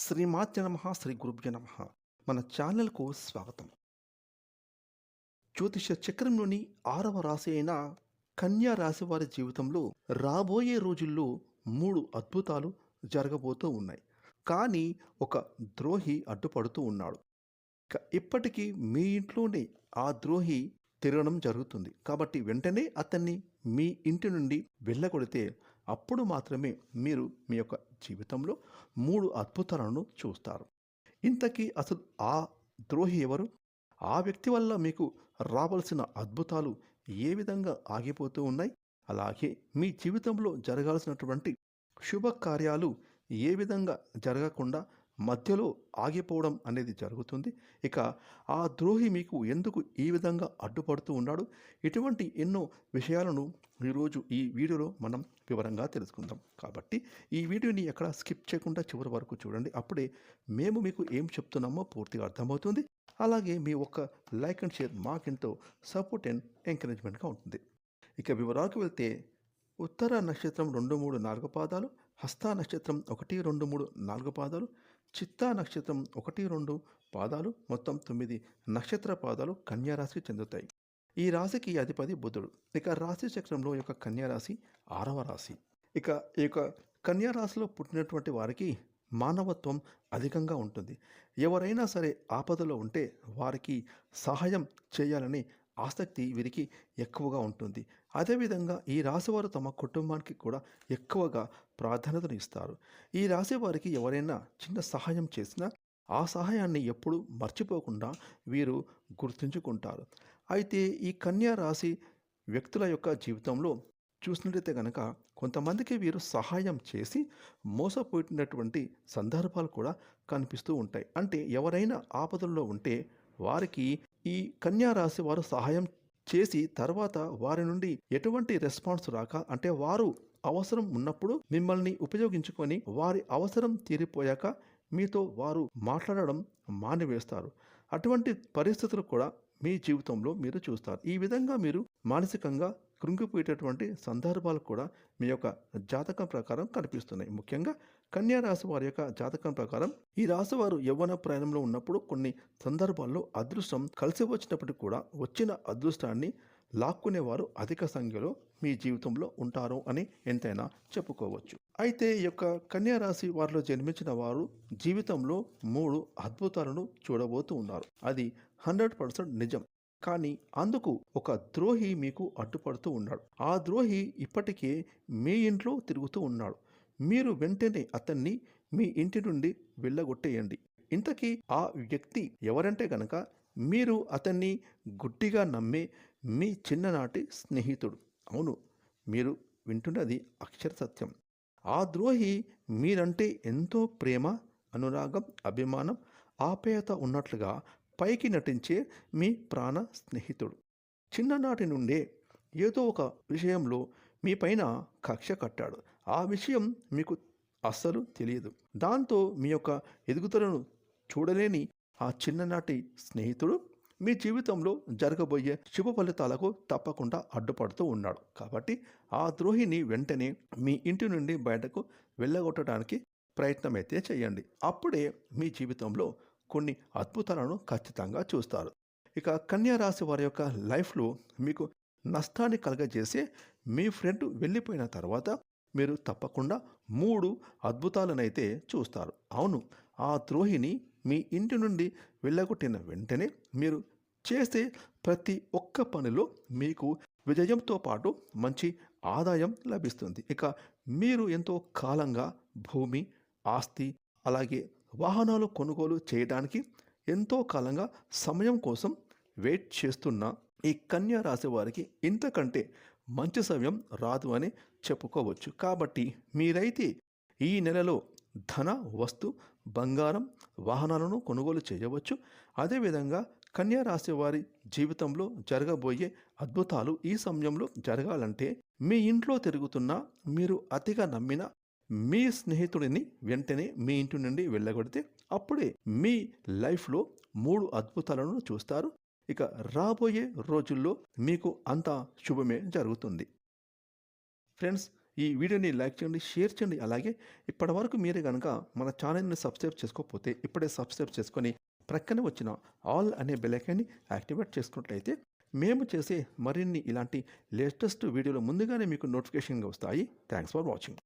శ్రీమాత్య నమః శ్రీ గురుభ్య నమః. మన ఛానల్కు స్వాగతం. జ్యోతిష చక్రంలోని 6వ రాశి అయిన కన్యా రాశి వారి జీవితంలో రాబోయే రోజుల్లో 3 అద్భుతాలు జరగబోతూ ఉన్నాయి. కానీ ఒక ద్రోహి అడ్డుపడుతూ ఉన్నాడు. ఇప్పటికీ మీ ఇంట్లోనే ఆ ద్రోహి తిరగడం జరుగుతుంది. కాబట్టి వెంటనే అతన్ని మీ ఇంటి నుండి వెళ్ళగొడితే అప్పుడు మాత్రమే మీరు మీ యొక్క జీవితంలో 3 అద్భుతాలను చూస్తారు. ఇంతకీ అసలు ఆ ద్రోహి ఎవరు? ఆ వ్యక్తి వల్ల మీకు రావాల్సిన అద్భుతాలు ఏ విధంగా ఆగిపోతూ ఉన్నాయి? అలాగే మీ జీవితంలో జరగాల్సినటువంటి శుభకార్యాలు ఏ విధంగా జరగకుండా మధ్యలో ఆగిపోవడం అనేది జరుగుతుంది? ఇక ఆ ద్రోహి మీకు ఎందుకు ఈ విధంగా అడ్డుపడుతూ ఉన్నాడు? ఇటువంటి ఎన్నో విషయాలను ఈరోజు ఈ వీడియోలో మనం వివరంగా తెలుసుకుందాం. కాబట్టి ఈ వీడియోని ఎక్కడ స్కిప్ చేయకుండా చివరి వరకు చూడండి. అప్పుడే మేము మీకు ఏం చెప్తున్నామో పూర్తిగా అర్థమవుతుంది. అలాగే మీ ఒక్క లైక్ అండ్ షేర్ మాకెంతో సపోర్ట్ అండ్ ఎంకరేజ్మెంట్గా ఉంటుంది. ఇక వివరాలకు వెళ్తే ఉత్తర నక్షత్రం 2, 3, 4 పాదాలు, హస్త నక్షత్రం 1, 2, 3, 4 పాదాలు, చిత్తా నక్షత్రం 1, 2 పాదాలు, మొత్తం 9 నక్షత్ర పాదాలు కన్యా రాశికి చెందుతాయి. ఈ రాశికి అధిపతి బుధుడు. ఇక రాశి చక్రంలో యొక్క కన్యా రాశి 6వ రాశి. ఇక ఈ యొక్క కన్యా రాశిలో పుట్టినటువంటి వారికి మానవత్వం అధికంగా ఉంటుంది. ఎవరైనా సరే ఆపదలో ఉంటే వారికి సహాయం చేయాలని ఆసక్తి వీరికి ఎక్కువగా ఉంటుంది. అదేవిధంగా ఈ రాశివారు తమ కుటుంబానికి కూడా ఎక్కువగా ప్రాధాన్యతను ఇస్తారు. ఈ రాశి వారికి ఎవరైనా చిన్న సహాయం చేసినా ఆ సహాయాన్ని ఎప్పుడూ మర్చిపోకుండా వీరు గుర్తుంచుకుంటారు. అయితే ఈ కన్యా రాశి వ్యక్తుల యొక్క జీవితంలో చూసినట్లయితే కనుక కొంతమందికి వీరు సహాయం చేసి మోసపోయినటువంటి సందర్భాలు కూడా కనిపిస్తూ ఉంటాయి. అంటే ఎవరైనా ఆపదల్లో ఉంటే వారికి ఈ కన్యా రాశి వారు సహాయం చేసి తర్వాత వారి నుండి ఎటువంటి రెస్పాన్స్ రాక, అంటే వారు అవసరం ఉన్నప్పుడు మిమ్మల్ని ఉపయోగించుకొని వారి అవసరం తీరిపోయాక మీతో వారు మాట్లాడడం మానివేస్తారు. అటువంటి పరిస్థితులు కూడా మీ జీవితంలో మీరు చూస్తారు. ఈ విధంగా మీరు మానసికంగా కృంగిపోయేటటువంటి సందర్భాలు కూడా మీ యొక్క జాతకం ప్రకారం కనిపిస్తున్నాయి. ముఖ్యంగా కన్యా రాశి వారి యొక్క జాతకం ప్రకారం ఈ రాశి వారు యవ్వన ప్రయాణంలో ఉన్నప్పుడు కొన్ని సందర్భాల్లో అదృష్టం కలిసి వచ్చినప్పటికీ కూడా వచ్చిన అదృష్టాన్ని లాక్కునేవారు అధిక సంఖ్యలో మీ జీవితంలో ఉంటారు అని ఎంతైనా చెప్పుకోవచ్చు. అయితే ఈ యొక్క కన్యా రాశి వారిలో జన్మించిన వారు జీవితంలో 3 అద్భుతాలను చూడబోతూ ఉన్నారు. అది 100% నిజం. కానీ అందుకు ఒక ద్రోహి మీకు అడ్డుపడుతూ ఉన్నాడు. ఆ ద్రోహి ఇప్పటికే మీ ఇంట్లో తిరుగుతూ ఉన్నాడు. మీరు వెంటనే అతన్ని మీ ఇంటి నుండి వెళ్ళగొట్టేయండి. ఇంతకీ ఆ వ్యక్తి ఎవరంటే గనక మీరు అతన్ని గుడ్డిగా నమ్మే మీ చిన్ననాటి స్నేహితుడు. అవును, మీరు వింటున్నది అక్షర సత్యం. ఆ ద్రోహి మీరంటే ఎంతో ప్రేమ, అనురాగం, అభిమానం, ఆప్యాయత ఉన్నట్లుగా పైకి నటించే మీ ప్రాణ స్నేహితుడు. చిన్ననాటి నుండే ఏదో ఒక విషయంలో మీ పైన కక్ష కట్టాడు. ఆ విషయం మీకు అస్సలు తెలియదు. దాంతో మీ యొక్క ఎదుగుదలను చూడలేని ఆ చిన్ననాటి స్నేహితుడు మీ జీవితంలో జరగబోయే శుభ ఫలితాలకు తప్పకుండా అడ్డుపడుతూ ఉన్నాడు. కాబట్టి ఆ ద్రోహిని వెంటనే మీ ఇంటి నుండి బయటకు వెళ్ళగొట్టడానికి ప్రయత్నం అయితే చేయండి. అప్పుడే మీ జీవితంలో కొన్ని అద్భుతాలను ఖచ్చితంగా చూస్తారు. ఇక కన్యా రాశి వారి యొక్క లైఫ్లో మీకు నష్టాన్ని కలగజేసే మీ ఫ్రెండ్ వెళ్ళిపోయిన తర్వాత మీరు తప్పకుండా 3 అద్భుతాలనైతే చూస్తారు. అవును, ఆ ద్రోహిని మీ ఇంటి నుండి వెళ్ళగొట్టిన వెంటనే మీరు చేసే ప్రతి ఒక్క పనిలో మీకు విజయంతో పాటు మంచి ఆదాయం లభిస్తుంది. ఇక మీరు ఎంతో కాలంగా భూమి, ఆస్తి, అలాగే వాహనాలు కొనుగోలు చేయడానికి ఎంతో కాలంగా సమయం కోసం వెయిట్ చేస్తున్న ఈ కన్యా రాశి వారికి ఇంతకంటే మంచి సమయం రాదు అని చెప్పుకోవచ్చు. కాబట్టి మీరైతే ఈ నెలలో ధన, వస్తు, బంగారం, వాహనాలను కొనుగోలు చేయవచ్చు. అదేవిధంగా కన్యా రాశి వారి జీవితంలో జరగబోయే అద్భుతాలు ఈ సమయంలో జరగాలంటే మీ ఇంట్లో తిరుగుతున్న మీరు అతిగా నమ్మిన మీ స్నేహితుడిని వెంటనే మీ ఇంటి నుండి వెళ్ళగొడితే అప్పుడే మీ లైఫ్లో 3 అద్భుతాలను చూస్తారు. ఇక రాబోయే రోజుల్లో మీకు అంతా శుభమే జరుగుతుంది. ఫ్రెండ్స్, ఈ వీడియోని లైక్ చేయండి, షేర్ చేయండి. అలాగే ఇప్పటివరకు మీరే గనుక మన ఛానల్‌ని సబ్స్క్రైబ్ చేసుకోకపోతే ఇప్పుడే సబ్స్క్రైబ్ చేసుకొని ప్రక్కనే వచ్చిన ఆల్ అనే బెల్ ఐకాన్‌ని యాక్టివేట్ చేసుకున్నట్లయితే మేము చేసే మరిన్ని ఇలాంటి లేటెస్ట్ వీడియోలు ముందుగానే మీకు నోటిఫికేషన్‌గా వస్తాయి. Thanks for watching.